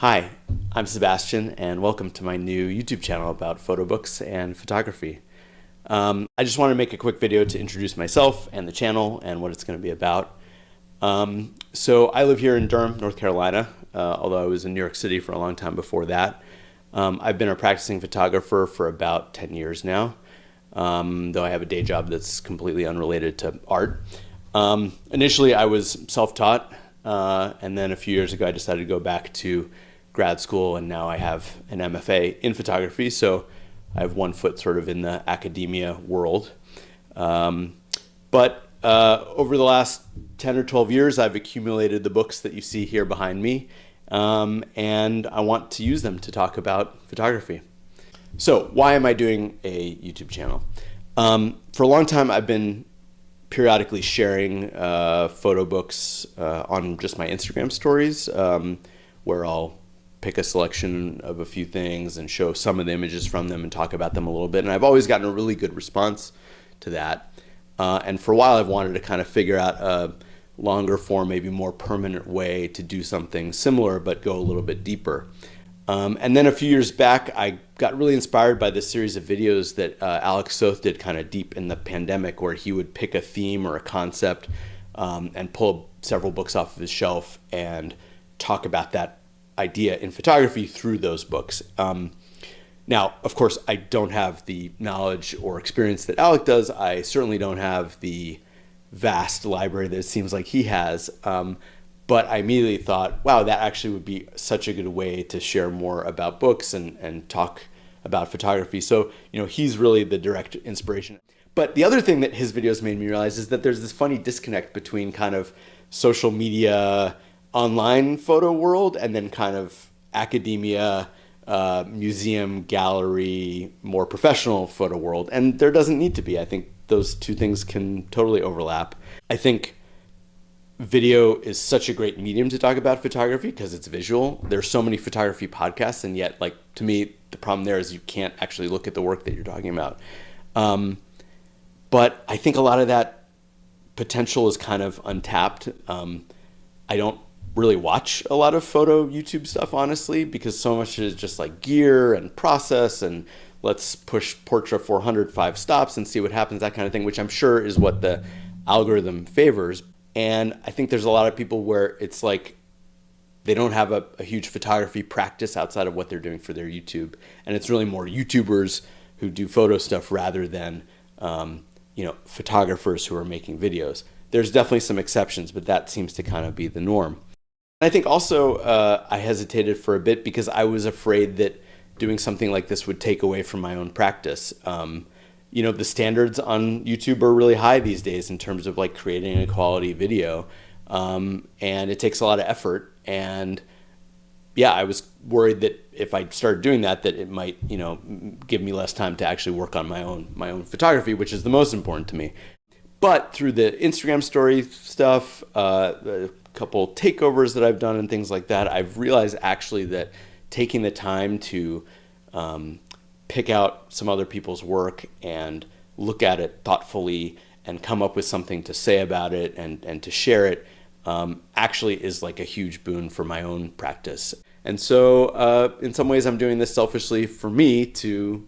Hi, I'm Sebastian, and welcome to my new YouTube channel about photo books and photography. I just want to make a quick video to introduce myself and the channel and what it's going to be about. So I live here in Durham, North Carolina, although I was in New York City for a long time before that. I've been a practicing photographer for about 10 years now, though I have a day job that's completely unrelated to art. Initially, I was self-taught, and then a few years ago, I decided to go back to grad school, and now I have an MFA in photography, so I have one foot sort of in the academia world. But over the last 10 or 12 years, I've accumulated the books that you see here behind me, and I want to use them to talk about photography. So why am I doing a YouTube channel? For a long time, I've been periodically sharing photo books on just my Instagram stories, where I'll pick a selection of a few things and show some of the images from them and talk about them a little bit. And I've always gotten a really good response to that. And for a while, I've wanted to kind of figure out a longer form, maybe more permanent way to do something similar, but go a little bit deeper. And then a few years back, I got really inspired by this series of videos that Alex Soth did kind of deep in the pandemic, where he would pick a theme or a concept and pull several books off of his shelf and talk about that idea in photography through those books. Now, of course, I don't have the knowledge or experience that Alec does. I certainly don't have the vast library that it seems like he has. But I immediately thought, wow, that actually would be such a good way to share more about books and talk about photography. So, he's really the direct inspiration. But the other thing that his videos made me realize is that there's this funny disconnect between kind of social media, online photo world, and then kind of academia, museum, gallery, more professional photo world. And there doesn't need to be. I think those two things can totally overlap. I think video is such a great medium to talk about photography because it's visual. There's so many photography podcasts, and yet, to me, the problem there is you can't actually look at the work that you're talking about. But I think a lot of that potential is kind of untapped. I don't really watch a lot of photo YouTube stuff, honestly, because so much is just like gear and process and let's push Portra 400 5 stops and see what happens, that kind of thing, which I'm sure is what the algorithm favors. And I think there's a lot of people where it's like they don't have a huge photography practice outside of what they're doing for their YouTube. And it's really more YouTubers who do photo stuff rather than photographers who are making videos. There's definitely some exceptions, but that seems to kind of be the norm. I think also I hesitated for a bit because I was afraid that doing something like this would take away from my own practice. The standards on YouTube are really high these days in terms of creating a quality video, and it takes a lot of effort. And yeah, I was worried that if I started doing that, that it might give me less time to actually work on my own photography, which is the most important to me. But through the Instagram story stuff, a couple takeovers that I've done and things like that, I've realized actually that taking the time to pick out some other people's work and look at it thoughtfully and come up with something to say about it and to share it actually is a huge boon for my own practice. And so in some ways I'm doing this selfishly for me to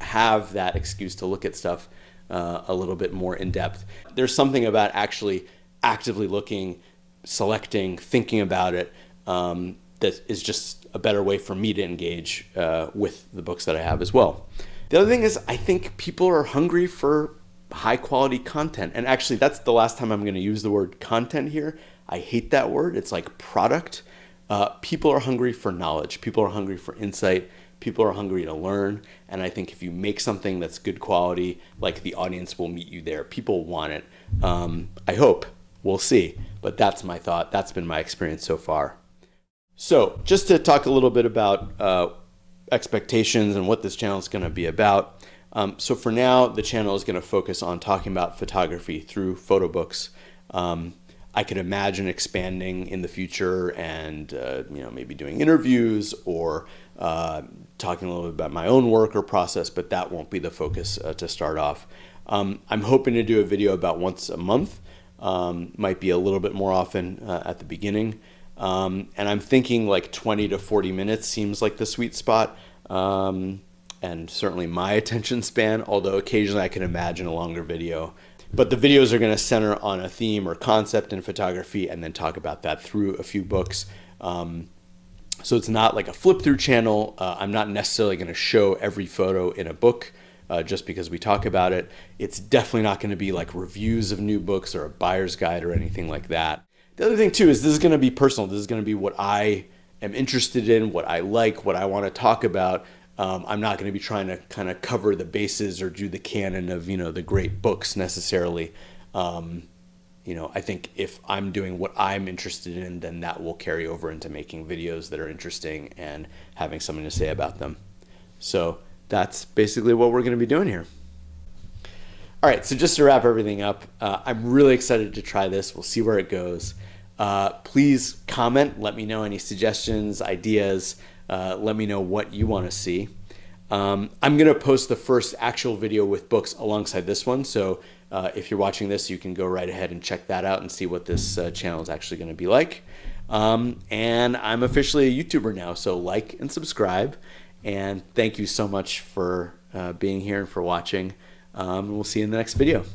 have that excuse to look at stuff a little bit more in depth. There's something about actually actively looking, selecting, thinking about it that is just a better way for me to engage with the books that I have as well. The other thing is I think people are hungry for high quality content. And actually that's the last time I'm going to use the word content here. I hate that word. It's like product. People are hungry for knowledge. People are hungry for insight. People are hungry to learn. And I think if you make something that's good quality, the audience will meet you there. People want it. I hope. We'll see. But that's my thought. That's been my experience so far. So just to talk a little bit about expectations and what this channel is going to be about. So for now, the channel is going to focus on talking about photography through photo books. I could imagine expanding in the future and maybe doing interviews or talking a little bit about my own work or process, but that won't be the focus to start off. I'm hoping to do a video about once a month. Might be a little bit more often at the beginning. And I'm thinking like 20 to 40 minutes seems like the sweet spot. And certainly my attention span, although occasionally I can imagine a longer video. But the videos are going to center on a theme or concept in photography and then talk about that through a few books. So it's not like a flip through channel. I'm not necessarily going to show every photo in a book just because we talk about it. It's definitely not going to be like reviews of new books or a buyer's guide or anything like that. The other thing too is this is going to be personal. This is going to be what I am interested in, what I like, what I want to talk about. I'm not going to be trying to kind of cover the bases or do the canon of, the great books necessarily. I think if I'm doing what I'm interested in, then that will carry over into making videos that are interesting and having something to say about them. So that's basically what we're going to be doing here. All right, so just to wrap everything up, I'm really excited to try this. We'll see where it goes. Please comment, let me know any suggestions, ideas. Let me know what you want to see. I'm going to post the first actual video with books alongside this one. So if you're watching this, you can go right ahead and check that out and see what this channel is actually going to be like. And I'm officially a YouTuber now, so like and subscribe. And thank you so much for being here and for watching. We'll see you in the next video.